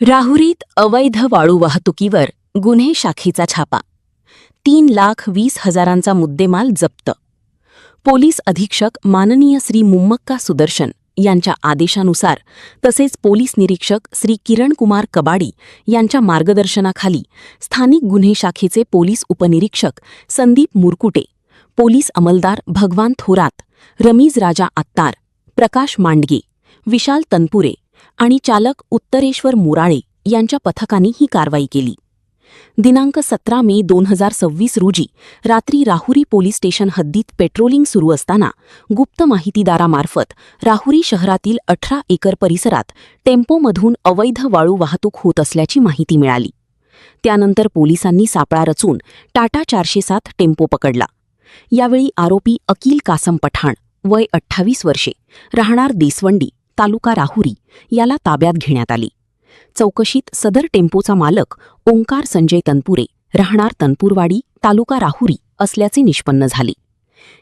राहुरीत अवैध वाळू वाहतुकीवर गुन्हे शाखेचा छापा. 3,20,000चा मुद्देमाल जप्त. पोलीस अधीक्षक माननीय श्री मुम्मक्का सुदर्शन यांच्या आदेशानुसार तसेच पोलीस निरीक्षक श्री किरण कुमार कबाडी यांच्या मार्गदर्शनाखाली स्थानिक गुन्हे शाखेचे पोलीस उपनिरीक्षक संदीप मुरकुटे, पोलीस अंमलदार भगवान थोरात, रमीज राजा आत्तार, प्रकाश मांडगे, विशाल तनपुरे आणि चालक उत्तरेश्वर मुराळे यांच्या पथकाने ही कारवाई केली. दिनांक 17 मे 2026 रोजी रात्री राहुरी पोलीस स्टेशन हद्दीत पेट्रोलिंग सुरू असताना गुप्त माहितीदारामार्फत राहुरी शहरातील 18 एकर परिसरात टेम्पोमधून अवैध वाळू वाहतूक होत असल्याची माहिती मिळाली. त्यानंतर पोलिसांनी सापळा रचून टाटा 407 टेम्पो पकडला. यावेळी आरोपी अकील कासम पठाण, वय 28 वर्षे, राहणार देसवंडी, तालुका राहुरी, याला ताब्यात घेण्यात आली. चौकशीत सदर टेम्पोचा मालक ओंकार संजय तनपुरे, राहणार तनपूरवाडी, तालुका राहुरी असल्याचे निष्पन्न झाले.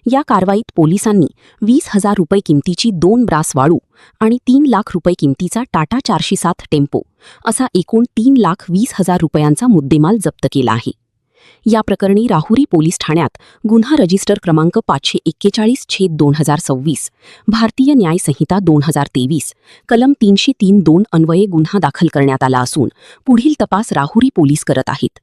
या कारवाईत पोलिसांनी 20,000 रुपये किमतीची 2 ब्रास वाळू आणि 3 लाख रुपये किमतीचा टाटा 407 टेम्पो असा एकूण 3,20,000 रुपयांचा मुद्देमाल जप्त केला आहे. या प्रकरणी राहुरी पोलीस ठाण्यात गुन्हा रजिस्टर क्रमांक 541/2026, भारतीय न्याय संहिता 2023, कलम 303(2) अन्वये गुन्हा दाखल करण्यात आला असून पुढील तपास राहुरी पोलीस करत आहेत.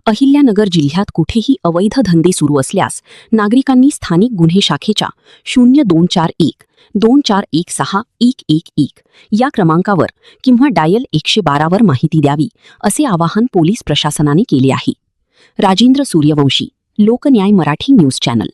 अहिल्यानगर जिल्ह्यात कुठेही अवैध धंदे सुरू असल्यास नागरिकांनी स्थानिक गुन्हे शाखेच्या 0241-2416-111 या क्रमांकावर किंवा डायल 112 वर माहिती द्यावी, असे आवाहन पोलीस प्रशासनाने केले आहे. Rajendra Suryavanshi, Loknyay Marathi news channel.